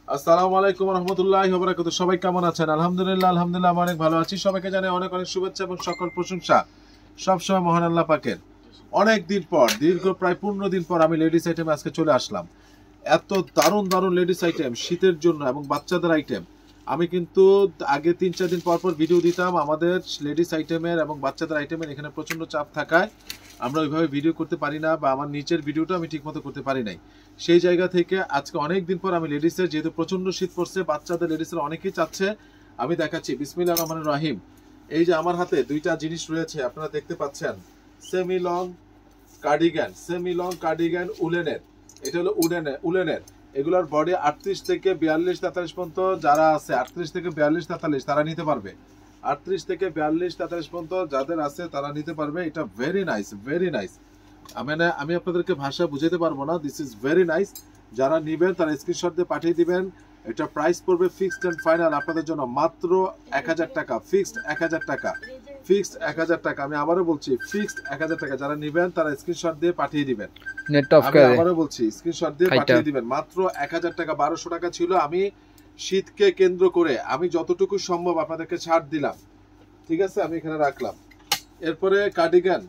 আসসালামু আলাইকুম ওয়া রাহমাতুল্লাহি ওয়া বারাকাতুহু। সবাই কেমন আছেন? আলহামদুলিল্লাহ আমি অনেক ভালো আছি। সবাইকে জানাই অনেক অনেক শুভেচ্ছা এবং সকল প্রশংসা সবসময় মহান আল্লাহ পাকের। অনেক দিন পর, দীর্ঘ প্রায় 15 দিন পর আমি লেডিস আইটেমে আজকে চলে আসলাম। এত দারুণ দারুণ লেডিস আইটেম শীতের জন্য এবং বাচ্চাদের আইটেম। আমি কিন্তু আগে 3-4 দিন পর পর ভিডিও দিতাম আমাদের লেডিস আইটেমের এবং বাচ্চাদের আইটেমের। এখানে প্রচন্ড চাপ থাকায় আমরা ওইভাবে ভিডিও করতে পারি না, বা আমার নিচের ভিডিওটা আমি ঠিকমতো করতে পারি নাই। সেই জায়গা থেকে আজকে অনেক দিন পর আমি লেডিসের, যেহেতু প্রচন্ড শীত পড়ছে, বাচ্চাদের লেডিসের অনেকেই চাচ্ছে, আমি দেখাচ্ছি। বিসমিল্লাহির রহমানির রহিম। এই যে আমার হাতে দুইটা জিনিস রয়েছে, আপনারা দেখতে পাচ্ছেন। সেমি লং কার্ডিগান উলেনের। এটা হলো উলেনের। এগুলোর বডি 38 থেকে 42-43 পর্যন্ত যারা আছে, 38 থেকে 42-43 তারা নিতে পারবে। 38 থেকে 42-43 পর্যন্ত যাদের আছে তারা নিতে পারবে। এটা ভেরি নাইস, ভেরি নাইস। আমি আপনাদেরকে ভাষা বুঝাতে পারবো না। This is very nice. যারা নিবেন তারা স্ক্রিনশট দিয়ে পাঠিয়ে দিবেন। এটা প্রাইস পড়বে ফিক্সড এন্ড ফাইনাল আপনাদের জন্য মাত্র 1000 টাকা। ফিক্সড 1000 টাকা, ফিক্সড 1000 টাকা। আমি আবারও বলছি, ফিক্সড 1000 টাকা। যারা নিবেন তারা স্ক্রিনশট দিয়ে পাঠিয়ে দিবেন। আমি আবারও বলছি, স্ক্রিনশট দিয়ে পাঠিয়ে দিবেন। মাত্র 1000 টাকা। 1200 টাকা ছিল। আমি শীতকে কেন্দ্র করে আমি যতটুকু সম্ভব আপনাদেরকে ছাড় দিলাম। ঠিক আছে, আমি এখানে রাখলাম। এরপরে কার্ডিগান,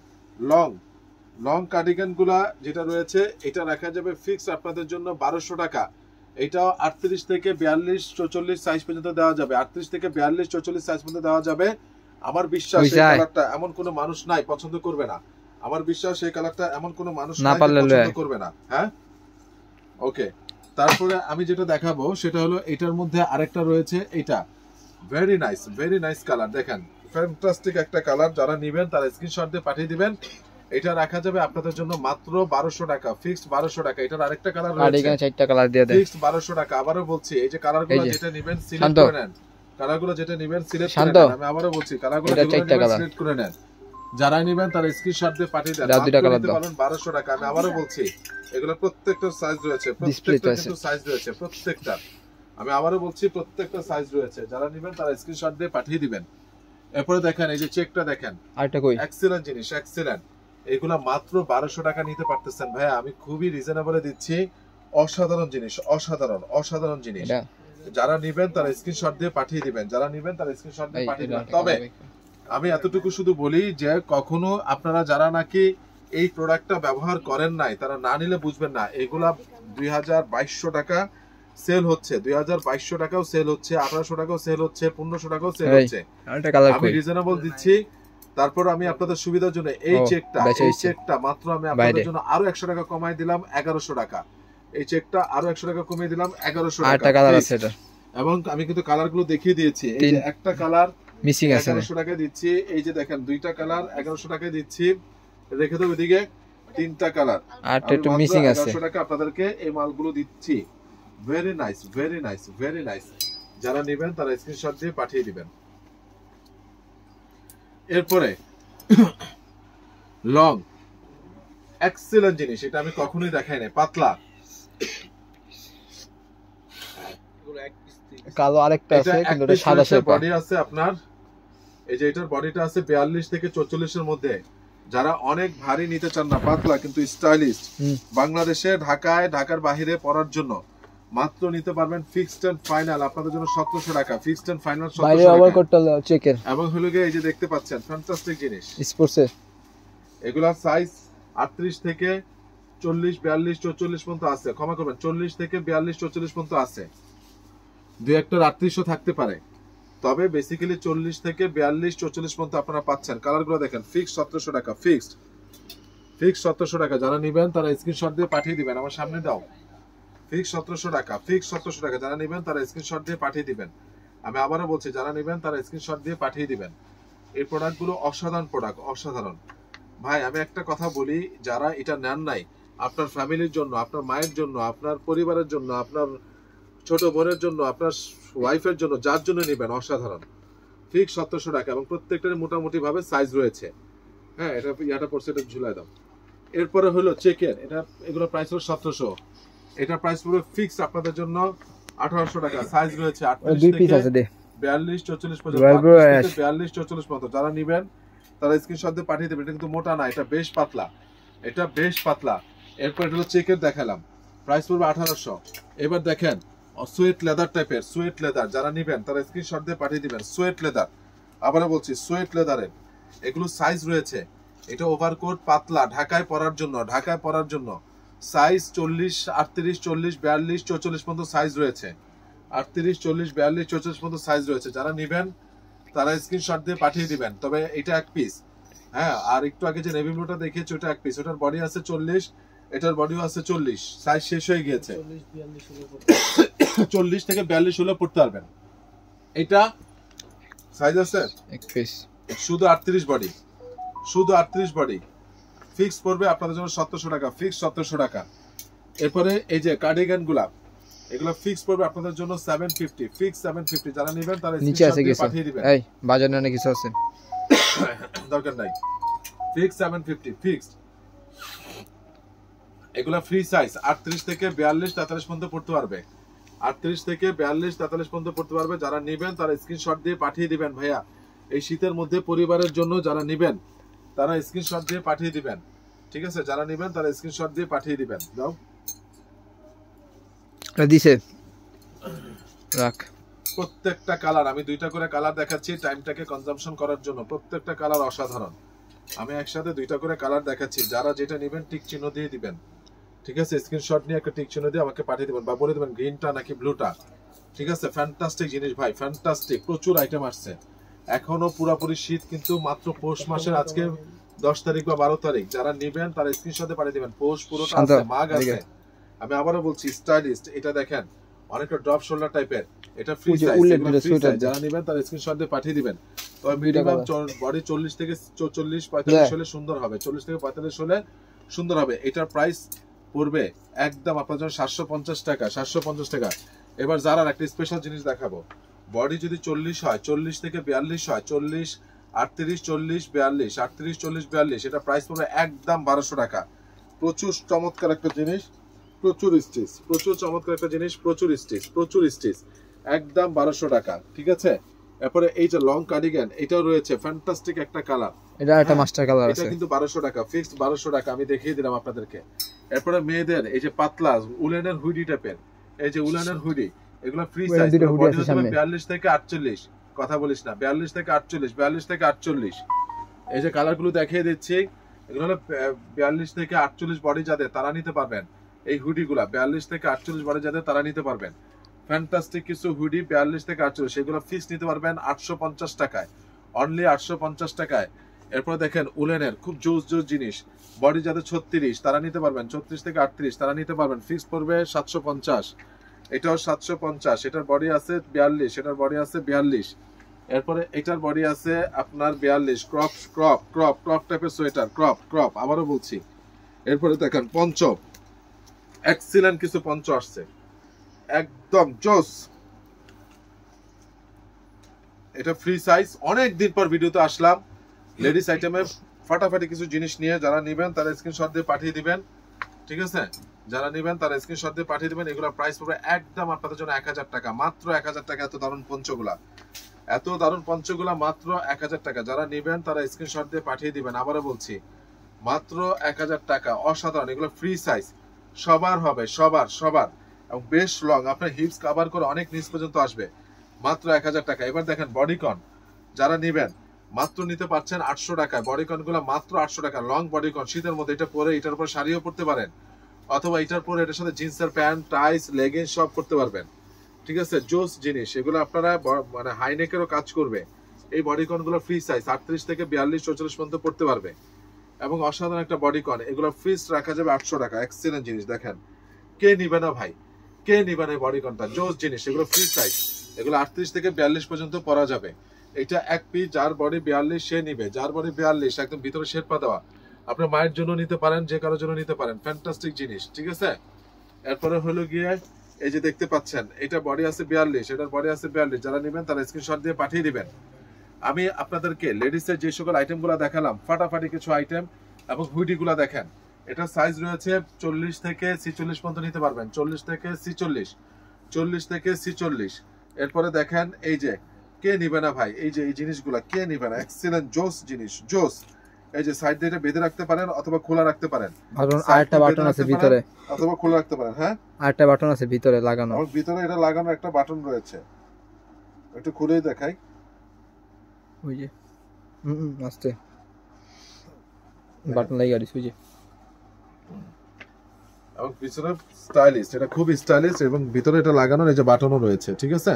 লং কার্ডিগান গুলা যেটা রয়েছে, এটা রাখা যাবে ফিক্স আপনাদের জন্য 1200 টাকা। এটাও 38 থেকে 42-44 সাইজ পর্যন্ত দেওয়া যাবে। 38 থেকে 42-44 সাইজ পর্যন্ত দেওয়া যাবে। আমার বিশ্বাস এই কালারটা এমন কোনো মানুষ নাই পছন্দ করবে না। আমার বিশ্বাস এই কালারটা এমন কোনো মানুষ নাই পছন্দ করবে না। হ্যাঁ, ওকে। তারপরে আমি যেটা দেখাবো সেটা হলো এটার মধ্যে আরেকটা রয়েছে। এটা very nice, very nice colour. দেখেন, ফ্যান্টাস্টিক একটা কালার। যারা নেবেন তারা স্ক্রিনশট দিয়ে পাঠিয়ে দিবেন। এটা রাখা যাবে আপনাদের জন্য মাত্র 1200 টাকা। ফিক্সড 1200 টাকা। এটার আরেকটা কালার রয়েছে, চারটা কালার দিয়ে দেন। ফিক্সড 1200 টাকা। আবারও বলছি, এই যে কালারগুলো যেটা নেবেন সিলেক্ট করে নেন। কালারগুলো যেটা নেবেন সিলেক্ট করে নেন। আমি আবারও বলছি, কালারগুলো যেটা সিলেক্ট করে নেন। যারা নেবেন তারা স্ক্রিনশট দিয়ে পাঠিয়ে দেন। মাত্র নিতে পারবেন 1200 টাকা। আমি আবারও বলছি, এগুলো প্রত্যেকটা সাইজ রয়েছে, প্রত্যেকটা কিন্তু সাইজ রয়েছে, প্রত্যেকটা। আমি আবারও বলছি, প্রত্যেকটা সাইজ রয়েছে। যারা নেবেন তারা স্ক্রিনশট দিয়ে পাঠিয়ে দিবেন। এরপরে দেখেন, এই যে চেকটা দেখেন, আরেকটা কই, এক্সেলেন্ট জিনিস, এক্সেলেন্ট। এগুলা মাত্র 1200 টাকা নিতে পারতেছেন ভাইয়া। আমি খুবই রিজনেবলে দিচ্ছি। অসাধারণ জিনিস, অসাধারণ অসাধারণ জিনিস। যারা নেবেন তারা স্ক্রিনশট দিয়ে পাঠিয়ে দিবেন। যারা নেবেন তারা স্ক্রিনশট দিয়ে পাঠিয়ে দিবেন। তবে আমি এতটুকু শুধু বলি যে কখনো আপনারা যারা নাকি এই প্রোডাক্টটা ব্যবহার করেন নাই তারা না নিলে বুঝবেন না। এগুলা 2200 টাকা সেল হচ্ছে, 2200 টাকাও সেল হচ্ছে, 1800 টাকাও সেল হচ্ছে, 1500 টাকাও সেল হচ্ছে। আমি রিজনেবল দিচ্ছি। তারপর আমি আপনাদের সুবিধার জন্য এই চেকটা মাত্র আমি আপনাদের জন্য আরো 100 টাকা কমাই দিলাম 1100 টাকা। এই চেকটা আরো 100 টাকা কমিয়ে দিলাম 1100 টাকা। এবং আমি কিন্তু কালার গুলো দেখিয়ে দিয়েছি। এই যে একটা কালার মিসিং আছে, 1100 টাকা দিচ্ছি। এই যে দেখেন, দুইটা কালার 1100 টাকা দিচ্ছি। রেখে দেবো এদিকে। তিনটা কালার আর একটু মিসিং আছে, 1100 টাকা আপনাদেরকে এই মালগুলো দিচ্ছি। Very nice, very nice, very nice. যারা নেবেন তারা স্ক্রিনশট দিয়ে পাঠিয়ে দিবেন। এরপরে লং, এক্সেলেন্ট জিনিস। এটা আমি কখনোই দেখাই নাই। পাতলা কালো আরেকটা আছে, কিন্তু এটা সাদা শেপ বডি আছে আপনার। এই যে এটার বডিটা আছে 42 থেকে 44 এর মধ্যে। যারা অনেক ভারী নিতে চান না, পাতলা কিন্তু স্টাইলিশ, বাংলাদেশে ঢাকার বাইরে পরার জন্য মাত্র নিতে পারবেন ফিক্সড এন্ড ফাইনাল আপনাদের জন্য 1700 টাকা। ফিক্সড এন্ড ফাইনাল 1700 টাকা। চেকের এবং হলো গিয়ে এই যে দেখতে পাচ্ছেন, ফ্যান্টাস্টিক জিনিস স্পোর্টসের। এগুলা সাইজ 38 থেকে 40, 42, 44 পর্যন্ত আছে। ক্ষমা করবেন, 40 থেকে 42, 44 পর্যন্ত আছে। দুই একটা 38ও থাকতে পারে, তবে বেসিক্যালি 40 থেকে 42, 44 পর্যন্ত আপনারা পাচ্ছেন। কালারগুলো দেখেন। ফিক্সড 1700 টাকা। ফিক্সড 1700 টাকা। যারা নেবেন তারা স্ক্রিনশট দিয়ে পাঠিয়ে দিবেন। আমার সামনে দাও। ফিক্সড 1700 টাকা। ফিক্সড 1700 টাকা। যারা নেবেন তারা স্ক্রিনশট দিয়ে পাঠিয়ে দিবেন। আমি আবারও বলছি, যারা নেবেন তারা স্ক্রিনশট দিয়ে পাঠিয়ে দিবেন। এই প্রোডাক্টগুলো অসাধারণ প্রোডাক্ট, অসাধারণ। ভাই আমি একটা কথা বলি, যারা এটা নেন নাই, আপনার ফ্যামিলির জন্য, আপনার মায়ের জন্য, আপনার পরিবারের জন্য, আপনার ছোট বোনের জন্য, আপনার ওয়াইফের জন্য, যার জন্য নেবেন, অসাধারণ। ঠিক 1700 টাকা। এবং প্রত্যেকটার মোটামুটি ভাবে সাইজ রয়েছে। হ্যাঁ, এটা ইয়াটা পড়ছে, এটা ঝুলাই দাও। এরপরে হলো চেকের। এগুলো প্রাইস হলো 1700। এটা প্রাইস পুরো ফিক্স আপনাদের জন্য 1800 টাকা। সাইজ রয়েছে 48 থেকে 42, 44 পর্যন্ত। 42, 44 পর্যন্ত। যারা নেবেন তারা স্ক্রিনশট দিয়ে পাঠিয়ে দেবেন। এটা কিন্তু মোটা না, এটা বেশ পাতলা, এটা বেশ পাতলা। এরপর এটা হলো চেকের দেখালাম, প্রাইস পড়বে 1800। এবার দেখেন সোয়েট লেদার টাইপের, সোয়েট লেদার যারা নেবেন তারা স্ক্রিনশট দিয়ে পাঠিয়ে দিবেন। সোয়েট লেদার, আবারও বলছি সোয়েট লেদারের এগুলো সাইজ রয়েছে। এটা ওভারকোট পাতলা ঢাকায় পরার জন্য, ঢাকায় পরার জন্য সাইজ 40, 38, 40, 42, 44 পর্যন্ত সাইজ রয়েছে। 38, 40, 42, 44 পর্যন্ত সাইজ রয়েছে। যারা নেবেন তারা স্ক্রিনশট দিয়ে পাঠিয়ে দিবেন। তবে এটা এক পিস, হ্যাঁ। আর একটু আগে যে নেভি ব্লুটা দেখিয়েছি ওটা এক পিস, ওটার বডি আছে 40, এটার বডিও আছে 40, সাইজ শেষ হয়ে গিয়েছে। 40 থেকে 42 হলে পড়তে পারবেন। এটা সাইজ আছে এক পিস, শুধু 38 বডি, শুধু 38 বডি। ফিক্স পড়বে আপনাদের জন্য 1700 টাকা, ফিক্স 1700 টাকা। এরপরে এই যে কার্ডিগান গুলা, এগুলো ফিক্স পড়বে আপনাদের জন্য 750, ফিক্স 750। যারা নেবেন তারা নিচে আছে কিছু পাঠিয়ে দিবেন। এই বাজার না কিছু আছে, দরকার নাই, ফিক্স 750 ফিক্স। এগুলা ফ্রি সাইজ 38 থেকে 42, 43 পর্যন্ত পড়তে পারবে। 38 থেকে 42, 43 পর্যন্ত পড়তে পারবে। যারা নেবেন তারা স্ক্রিনশট দিয়ে পাঠিয়ে দিবেন। ভাইয়া এই শীতের মধ্যে পরিবারের জন্য যারা নেবেন তারা স্ক্রিনশট দিয়ে পাঠিয়ে দিবেন, ঠিক আছে? যারা নেবেন তারা স্ক্রিনশট দিয়ে পাঠিয়ে দিবেন। দাও দিছে রাখ। প্রত্যেকটা কালার আমি 2টা করে কালার দেখাচ্ছি টাইমটাকে কনজাম্পশন করার জন্য। প্রত্যেকটা কালার অসাধারণ। আমি একসাথে 2টা করে কালার দেখাচ্ছি। যারা যেটা নেবেন টিক চিহ্ন দিয়ে দিবেন, ঠিক আছে? স্ক্রিনশট নিয়ে একটা টিক চিহ্ন দিয়ে আমাকে পাঠিয়ে দিবেন বা বলে দিবেন গ্রিনটা নাকি ব্লুটা, ঠিক আছে? ফ্যান্টাস্টিক জিনিস ভাই, ফ্যান্টাস্টিক। প্রচুর আইটেম আসছে। এখনো পুরোপুরি শীত, কিন্তু মাত্র পৌষ মাসের আজকে 10 তারিখ বা 12 তারিখ। যারা নেবেন তারা স্ক্রিনশটে পাঠিয়ে দিবেন। পৌষ পুরোটা আছে, মাঘ আছে। আমি আবারও বলছি স্টাইলিস্ট। এটা দেখেন অনেকটা ড্রপ শোল্ডার টাইপের, এটা ফ্রি সাইজ। যারা নেবেন তারা স্ক্রিনশট দিয়ে পাঠিয়ে দিবেন। তবে মিনিমাম বডি 40 থেকে 44, 45 হলে সুন্দর হবে। 40 থেকে 45 হলে সুন্দর হবে। এটার প্রাইস পড়বে একদম আপনার জন্য 750 টাকা, 750 টাকা। এবার যারা একটা স্পেশাল জিনিস দেখাবো, বডি যদি 40 হয়, 40 থেকে 42 হয়, 40, 38, 40, 42, 38, 40, 42, এটা প্রাইস পড়বে একদম 1200 টাকা। প্রচুর চমৎকার একটা জিনিস, প্রচুর স্টিচ, প্রচুর চমৎকার একটা জিনিস, প্রচুর স্টিচ, প্রচুর স্টিচ, একদম 1200 টাকা, ঠিক আছে? এরপরে এই যে লং কার্ডিগান, এটাও রয়েছে ফ্যান্টাস্টিক একটা কালার। এটা একটা মাস্টার কালার আছে, এটা কিন্তু 1200 টাকা, ফিক্সড 1200 টাকা। আমি দেখিয়ে দিলাম আপনাদেরকে। এরপরে মেয়েদের এই যে পাতলা উলেনের হুডি টাইপের, এই যে উলেনের হুডি, এগুলো ফ্রি সাইজ। বডি হচ্ছে 42 থেকে 48, কথা বলিস না, 42 থেকে 48, 42 থেকে 48। এই যে কালারগুলো দেখিয়ে দিচ্ছি, এগুলো হলো 42 থেকে 48 বডি যাদের, তারা নিতে পারবেন এই হুডিগুলা। 42 থেকে 48 বডি যাদের, তারা নিতে পারবেন। ফ্যান্টাস্টিক কিছু হুডি 42 থেকে 48, সেগুলো ফিক্স নিতে পারবেন 850 টাকায়, অনলি 850 টাকায়। এরপর দেখেন উলেনের খুব জোস জোস জিনিস, বডি যাদের 36, তারা নিতে পারবেন। 34 থেকে 38 তারা নিতে পারবেন। ফিক্স পড়বে 750, এটাও 750। এটার বডি আছে 42, এটার বডি আছে 42। এরপরে এটার বডি আছে আপনার 42। ক্রপ ক্রপ ক্রপ ক্রপ টাইপের সোয়েটার, ক্রপ ক্রপ, আবারও বলছি। এরপরে দেখেন পঞ্চ, এক্সিলেন্ট কিছু পঞ্চ আসছে, একদম জোস। এটা ফ্রি সাইজ। অনেক দিন পর ভিডিওতে আসলাম লেডিস আইটেমে ফাটাফাটি কিছু জিনিস নিয়ে। যারা নেবেন তারা স্ক্রিনশট দিয়ে পাঠিয়ে দিবেন, ঠিক আছে? যারা নেবেন তারা স্ক্রিনশট দিয়ে পাঠিয়ে দিবেন। এগুলো প্রাইস পড়বে একদম আপনাদের জন্য 1000 টাকা, মাত্র 1000 টাকা। এত দারুণ পঞ্চগুলা, এত দারুণ পঞ্চগুলা মাত্র 1000 টাকা। যারা নেবেন তারা স্ক্রিনশট দিয়ে পাঠিয়ে দিবেন। আবারও বলছি মাত্র 1000 টাকা, অসাধারণ। এগুলো ফ্রি সাইজ, সবার হবে, সবার সবার, এবং বেশ লং, আপনার হিপস কভার করে অনেক নিচ পর্যন্ত আসবে, মাত্র 1000 টাকা। এবার দেখেন বডিকন, যারা নেবেন মাত্র নিতে পারছেন 800 টাকায়। বডিকন গুলো মাত্র 800 টাকা, লং বডিকন। শীতের মধ্যে এটা পরে এটার উপর শাড়িও পরতে পারেন, অথবা এটার পরে এটার সাথে জিন্সের প্যান্ট, টাইস, লেগিংস সব করতে পারবেন, ঠিক আছে? জোস জিনিস এগুলো। আপনারা মানে হাইনেকেরও কাজ করবে। এই বডিকন গুলো ফ্রি সাইজ 38 থেকে 42, 44 পর্যন্ত পড়তে পারবে, এবং অসাধারণ একটা বডিকন। এগুলো ফিক্সড রাখা যাবে 800 টাকা। এক্সিলেন্ট জিনিস। দেখেন কে নিবে না ভাই, কে নিবে না এই বডিকনটা? জোস জিনিস। এগুলো ফ্রি সাইজ, এগুলো 38 থেকে 42 পর্যন্ত পরা যাবে। এটা এক পিস, যার বডি 42 সে নিবে, যার বডি 42 একদম ভিতরে শেরপা দেওয়া। আপনার মায়ের জন্য নিতে পারেন, যে কারোর জন্য নিতে পারেন, ফ্যান্টাস্টিক জিনিস, ঠিক আছে? এরপরে হলো গিয়ে এই যে দেখতে পাচ্ছেন, এটা বডি আছে 42, এটার বডি আছে 42। যারা নেবেন তারা স্ক্রিনশট দিয়ে পাঠিয়ে দিবেন। আমি আপনাদেরকে লেডিসের যে সকল আইটেমগুলো দেখালাম, ফাটাফাটি কিছু আইটেম, এবং হুডিগুলো দেখেন। এটা সাইজ রয়েছে 40 থেকে 46 পর্যন্ত নিতে পারবেন, 40 থেকে 46, 40 থেকে 46। এরপরে দেখেন এই যে কে নিবে না ভাই, এই যে এই জিনিসগুলো কে নিবে না? এক্সিলেন্ট জোস জিনিস, জোস। এই যে সাইড দিয়ে এটা বেঁধে রাখতে পারেন অথবা খোলা রাখতে পারেন। আরেকটা বাটন আছে ভিতরে, অথবা খোলা রাখতে পারেন। হ্যাঁ, আরেকটা বাটন আছে ভিতরে লাগানো। আর ভিতরে এটা লাগানো একটা বাটন রয়েছে, একটু খুলেই দেখাই। ওই যে আস্তে বাটন লাগিয়ে দিছি, ওই যে। এবং পিছনে স্টাইলিশ, এটা খুব স্টাইলিশ এবং ভিতরে এটা লাগানোর এই যে বাটনও রয়েছে। ঠিক আছে,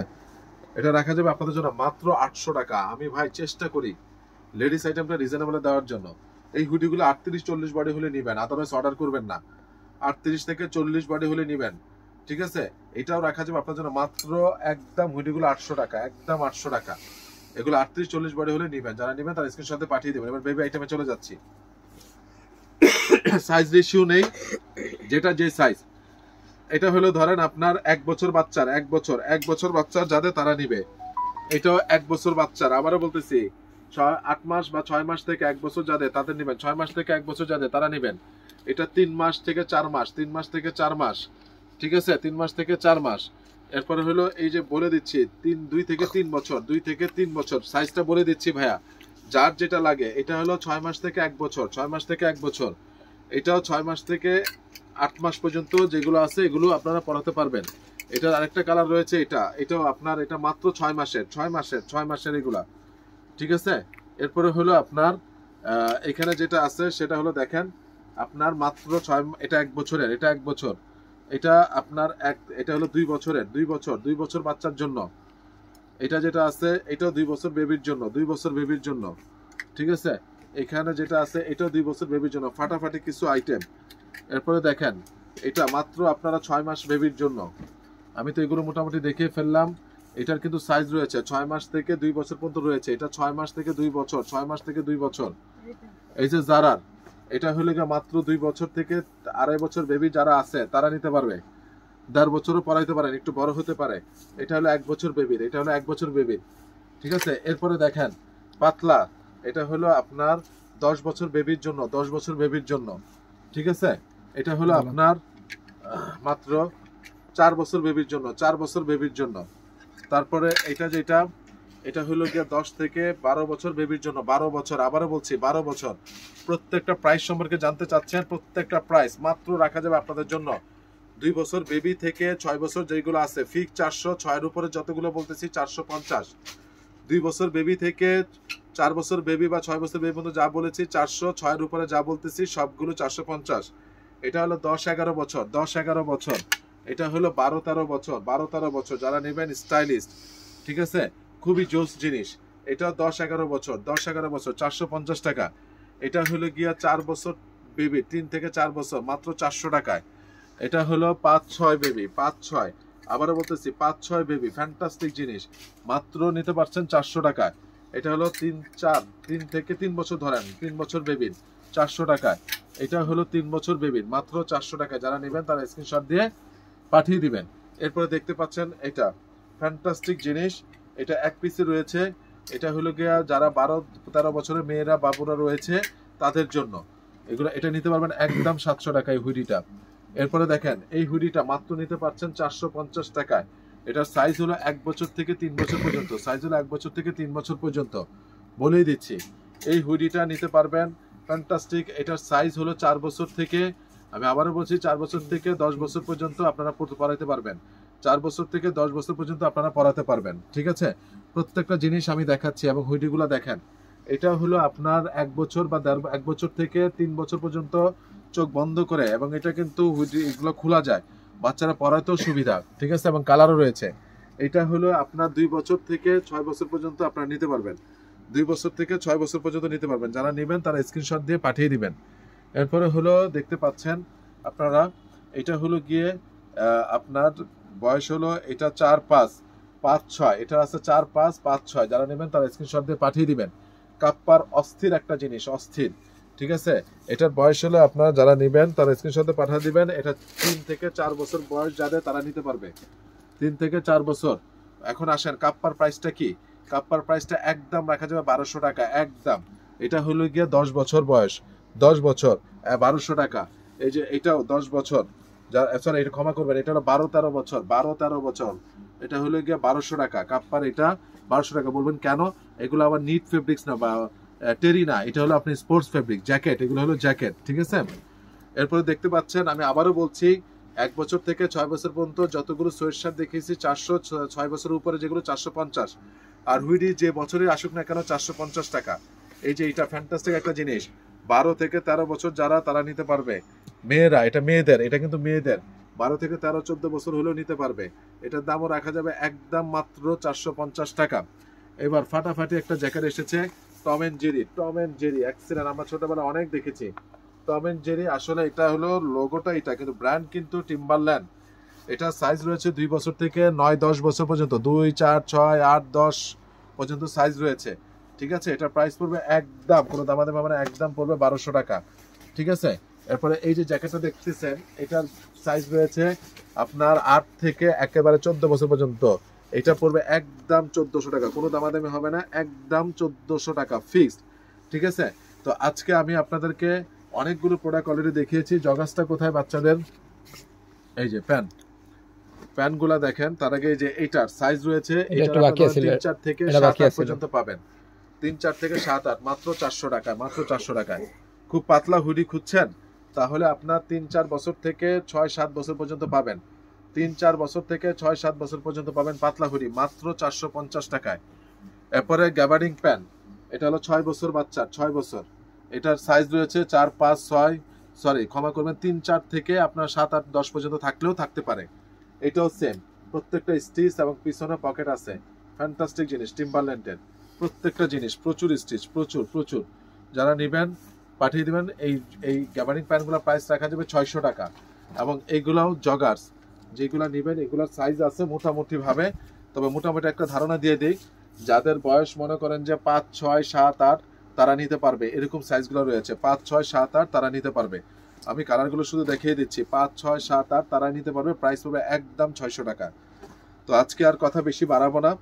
এটা রাখা যাবে আপনাদের জন্য মাত্র 800 টাকা। আমি ভাই চেষ্টা করি লেডিস আইটেমটা রিজনেবলে দেওয়ার জন্য। এই হুডিগুলো 38-40 বডি হলে নিবেন, আদারওয়াইজ অর্ডার করবেন না। 38 থেকে 40 বডি হলে নিবেন। ঠিক আছে, এটাও রাখা যাবে আপনার জন্য মাত্র একদম হুডিগুলো 800 টাকা, একদম 800 টাকা। এগুলো 38-40 বডি হলে নিবেন, যারা নিবেন তার স্ক্রিনশটে পাঠিয়ে দেবেন। এবার বেবি আইটেমে চলে যাচ্ছি। সাইজ রেশিও নেই, যেটা যে সাইজ। এটা হলো ধরেন আপনার 1 বছর বাচ্চার, 1 বছর বাচ্চার যাদের তারা নিবে। এটাও 1 বছর বাচ্চার, আবারও বলতেছি 8 মাস বা 6 মাস থেকে 1 বছর যাদের তাদের নিবেন, 6 মাস থেকে 1 বছর যাদের তারা নিবেন। এটা 3 মাস থেকে 4 মাস, 3 মাস থেকে 4 মাস। ঠিক আছে, 3 মাস থেকে 4 মাস। এরপরে হলো এই যে বলে দিচ্ছি 2 থেকে 3 বছর, 2 থেকে 3 বছর সাইজটা বলে দিচ্ছি ভাইয়া, যার যেটা লাগে। এটা হলো 6 মাস থেকে 1 বছর, 6 মাস থেকে 1 বছর। এটাও 6 মাস থেকে 8 মাস পর্যন্ত যেগুলো আছে এগুলো আপনারা পড়াতে পারবেন। এটার আরেকটা কালার রয়েছে, এটাও আপনার, এটা মাত্র 6 মাসের এগুলা। ঠিক আছে, এরপরে হলো আপনার এখানে যেটা আছে সেটা হলো দেখেন আপনার মাত্র 6, এটা 1 বছরের, এটা 1 বছর। এটা আপনার এটা হলো 2 বছরের, 2 বছর বাচ্চার জন্য। এটা যেটা আছে এটাও 2 বছর বেবির জন্য, 2 বছর বেবির জন্য। ঠিক আছে, এখানে যেটা আছে এটাও 2 বছর বেবির জন্য, ফাটাফাটি কিছু আইটেম। এরপরে দেখেন এটা মাত্র আপনারা 6 মাস বেবির জন্য। আমি তো এগুলো মোটামুটি দেখে ফেললাম। এটার কিন্তু সাইজ রয়েছে 6 মাস থেকে 2 বছর পর্যন্ত রয়েছে। এটা 6 মাস থেকে 2 বছর, 6 মাস থেকে 2 বছর। এই যে জারার, এটা হলে মাত্র 2 বছর থেকে 2.5 বছর বেবি যারা আছে তারা নিতে পারবে। 1.5 বছরও পড়াইতে পারেন, একটু বড় হতে পারে। এটা হলো 1 বছর বেবির, এটা হলো 1 বছর বেবির। ঠিক আছে, এরপরে দেখেন পাতলা, এটা হলো আপনার 10 বছর বেবির জন্য, 10 বছর বেবির জন্য। ঠিক আছে, এটা হলো আপনার মাত্র 4 বছর বেবির জন্য, 4 বছর বেবির জন্য। তারপরে এটা যেটা, এটা হলো গিয়ে 10 থেকে 12 বছর বেবির জন্য, 12 বছর। আবারও বলছি 12 বছর। প্রত্যেকটা প্রাইস সম্পর্কে জানতে চাচ্ছেন, প্রত্যেকটা প্রাইস মাত্র রাখা যাবে আপনাদের জন্য 2 বছর বেবি থেকে 6 বছর যেগুলো আছে ফিক্স 400, 6 এর উপরে যতগুলো বলতেছি 450। 2 বছর বেবি থেকে 4 বছর বেবি বা 6 বছর বেবি পর্যন্ত যা বলেছি 400, 6 এর উপরে যা বলতেছি সবগুলো 450। এটা হলো 10-11 বছর, 10-11 বছর। এটা হলো 12-13 বছর, 12-13 বছর যারা নেবেন স্টাইলিস্ট। ঠিক আছে, খুবই জোস জিনিস। এটা 10-11 বছর, 10-11 বছর 450 টাকা। এটা হলো গিয়া 4 বছর বেবি, 3 থেকে 4 বছর, মাত্র 400 টাকায়। এটা হলো 5-6 বেবি, 5-6, আবারও বলতেছি 5-6 বেবি, ফ্যান্টাস্টিক জিনিস, মাত্র নিতে পারছেন 400 টাকায়। এটা হলো 3 থেকে 3 বছর ধরেন, 3 বছর বেবির 400 টাকায়। এটা হলো 3 বছর বেবির, মাত্র 400 টাকায়। যারা নেবেন তারা স্ক্রিনশট দিয়ে পাঠিয়ে দিবেন। এরপরে দেখতে পাচ্ছেন এটা ফ্যান্টাস্টিক জিনিস, এটা 1 পিসে রয়েছে। এটা হলো গিয়া যারা 12-13 বছরের মেয়েরা বাবুরা রয়েছে তাদের জন্য এগুলো, এটা নিতে পারবেন একদম 700 টাকায় হুডিটা। এরপরে দেখেন এই হুডিটা মাত্র নিতে পারছেন 450 টাকায়। এটার সাইজ হলো 1 বছর থেকে 3 বছর পর্যন্ত, সাইজ হলো 1 বছর থেকে 3 বছর পর্যন্ত, বলেই দিচ্ছি। এই হুডিটা নিতে পারবেন, ফ্যান্টাস্টিক। এটার সাইজ হলো 4 বছর থেকে, আমি আবারও বলছি 4 বছর থেকে 10 বছর পর্যন্ত আপনারা পড়াইতে পারবেন। 4 বছর থেকে 10 বছর পর্যন্ত আপনারা পড়াতে পারবেন। ঠিক আছে, প্রত্যেকটা জিনিস আমি দেখাচ্ছি এবং হুডিগুলো দেখেন। এটা হলো আপনার 1 বছর বা 1 বছর থেকে 3 বছর পর্যন্ত চোখ বন্ধ করে, এবং এটা কিন্তু হুডি এগুলো খোলা যায়, বাচ্চারা পড়াতেও সুবিধা। ঠিক আছে, এবং কালারও রয়েছে। এটা হলো আপনার 2 বছর থেকে 6 বছর পর্যন্ত আপনারা নিতে পারবেন, 2 বছর থেকে 6 বছর পর্যন্ত নিতে পারবেন। যারা নেবেন তারা স্ক্রিনশট দিয়ে পাঠিয়ে দিবেন। এরপরে হলো দেখতে পাচ্ছেন আপনারা, এটা হলো গিয়ে আপনার বয়স হলো এটা 4-5-5-6, এটা আছে 4-5-5-6। যারা নেবেন তারা স্ক্রিনশট দিয়ে পাঠিয়ে দিবেন। কাপ্পার অস্থির একটা জিনিস, অস্থির। ঠিক আছে, এটার বয়স হলো আপনারা যারা নেবেন তারা স্ক্রিনশটে পাঠিয়ে দিবেন। এটা 3 থেকে 4 বছর বয়স যাদের তারা নিতে পারবে, 3 থেকে 4 বছর। এখন আসেন কাপ্পার প্রাইসটা কি। কাপ্পার প্রাইসটা একদম রাখা যাবে 1200 টাকা, একদম। এটা হলো গিয়ে 10 বছর বয়স, 10 বছর 1200 টাকা। এই যে এটাও 10 বছর, সরি এটা ক্ষমা করবেন, এটা হলো 12-13 বছর, 12-13 বছর। এটা হলো গিয়ে 1200 টাকা কাপ্পার, এটা 1200 টাকা। বলবেন কেন, এগুলো আবার নিট ফেব্রিক্স না বা টেরি না, এটা হলো আপনি স্পোর্টস ফেব্রিক জ্যাকেট, এগুলো হলো জ্যাকেট, ঠিক আছে। এরপরে দেখতে পাচ্ছেন, আমি আবারও বলছি 1 বছর থেকে 6 বছর পর্যন্ত যতগুলো সোয়েট শার্ট দেখিয়েছি 400, 6 বছরের উপরে যেগুলো 450, আর হুইডি যে বছরই আসুক না কেন 450 টাকা। এই যে এটা ফ্যান্টাস্টিক একটা জিনিস, 12 থেকে 13 বছর যারা তারা নিতে পারবে। মেয়েরা, এটা মেয়েদের, এটা কিন্তু মেয়েদের 12 থেকে 13, 14 বছর হলেও নিতে পারবে। এটার দামও রাখা যাবে একদম মাত্র 450 টাকা। এবার ফাটাফাটি একটা জ্যাকেট এসেছে, Tom and Jerry. Tom and Jerry excellent, আমরা ছোটবেলা অনেক দেখেছি টম এন্ড জেরি। আসলে এটা হলো লোগোটা এটা, কিন্তু ব্র্যান্ড কিন্তু টিম্বারল্যান্ড। এটা সাইজ রয়েছে 2 বছর থেকে 9-10 বছর পর্যন্ত, 2, 4, 6, 8, 10 পর্যন্ত সাইজ রয়েছে, ঠিক আছে। এটা প্রাইস পড়বে একদম, কোনো দামাদামি হবে না, একদম পড়বে 1200 টাকা, ঠিক আছে। এরপরে এই যে জ্যাকেটটা দেখতেছেন, এটার সাইজ রয়েছে আপনার 8 থেকে একেবারে 14 বছর পর্যন্ত। এটা পড়বে একদম 1400 টাকা, কোনো দামাদামি হবে না, একদম 1400 টাকা ফিক্সড, ঠিক আছে। তো আজকে আমি আপনাদেরকে অনেকগুলো প্রোডাক্ট অলরেডি দেখিয়েছি। জগাসটা কোথায় বাচ্চাদের? এই যে প্যান্টগুলা দেখেন। তার আগে এই যে এইটার সাইজ রয়েছে, এটা 3-4 থেকে 7-8 পর্যন্ত পাবেন, 3-4 থেকে 7-8, মাত্র 400 টাকায়, মাত্র 400 টাকায়। খুব পাতলা হুডি খুঁজছেন, তাহলে আপনার 3-4 বছর থেকে 6-7 বছর পর্যন্ত পাবেন, 3-4 বছর থেকে 6-7 বছর পর্যন্ত পাবেন পাতলা হুডি, মাত্র 450 টাকায়। এরপরে গ্যাবার্ডিং প্যান্ট, এটা হলো 6 বছর বাচ্চা, 6 বছর। এটার সাইজ রয়েছে 4, 5, 6, সরি ক্ষমা করবেন, 3-4 থেকে আপনার 7, 8, 10 পর্যন্ত থাকলেও থাকতে পারে। এটাও সেম, প্রত্যেকটা স্টিচ এবং পিছনে পকেট আছে। ফ্যান্টাস্টিক জিনিস টিম্বারল্যান্ডের, প্রত্যেকটা জিনিস প্রচুর স্টিচ, প্রচুর প্রচুর। যারা নেবেন পাঠিয়ে দেবেন। এই গ্যাবার্ডিং প্যান্টগুলোর প্রাইস রাখা যাবে 600 টাকা। এবং এইগুলাও জগার্স, যেগুলো নেবেন এগুলোর সাইজ আছে মোটামুটি ভাবে, তবে মোটামুটি একটা ধারণা দিয়ে দিই, যাদের বয়স মনে করেন যে 5, 6, 7, 8 তারা নিতে পারবে, এরকম সাইজগুলো রয়েছে। 5, 6, 7, 8 তারা নিতে পারবে। আমি কালারগুলো শুধু দেখিয়ে দিচ্ছি, 5, 6, 7, 8 তারা নিতে পারবে। প্রাইস হবে একদম 600 টাকা। তো আজকে আর কথা বেশি বাড়াবো না,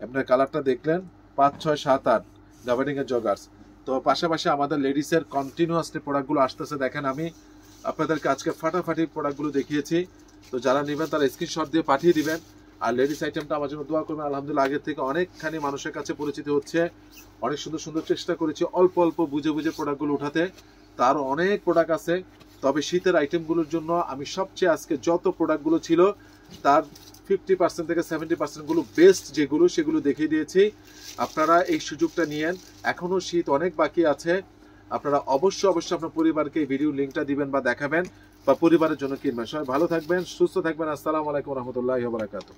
আপনার কালারটা দেখলেন, 5, 6, 7, 8 গ্যাবার্ডিং এর জগার্স। তো পাশাপাশি আমাদের লেডিসের কন্টিনিউয়াসলি প্রোডাক্টগুলো আসতেছে। দেখেন আমি আপনাদেরকে আজকে ফাটাফাটি প্রোডাক্টগুলো দেখিয়েছি। তো যারা নেবেন তারা স্ক্রিনশট দিয়ে পাঠিয়ে দিবেন। আর লেডিস আইটেমটা আমার জন্য দোয়া করবেন। আলহামদুলিল্লাহ আগের থেকে অনেকখানি মানুষের কাছে পরিচিত হচ্ছে, অনেক সুন্দর সুন্দর চেষ্টা করেছি অল্প অল্প বুঝে বুঝে প্রোডাক্টগুলো উঠাতে। তার অনেক প্রোডাক্ট আছে, তবে শীতের আইটেমগুলোর জন্য আমি সবচেয়ে আজকে যত প্রোডাক্টগুলো ছিল তার 50% থেকে 70% গুলো বেস্ট যেগুলো, সেগুলো দেখিয়ে দিয়েছি। আপনারা এই সুযোগটা নিয়েন, এখনো শীত অনেক বাকি আছে। আপনারা অবশ্যই আপনার পরিবারকে এই ভিডিও লিঙ্কটা দিবেন বা দেখাবেন, বা পরিবারের জন্য কিনবেন। সবাই ভালো থাকবেন, সুস্থ থাকবেন। আসসালামু আলাইকুম রহমতুল্লাহি ওয়া বারাকাতুহু।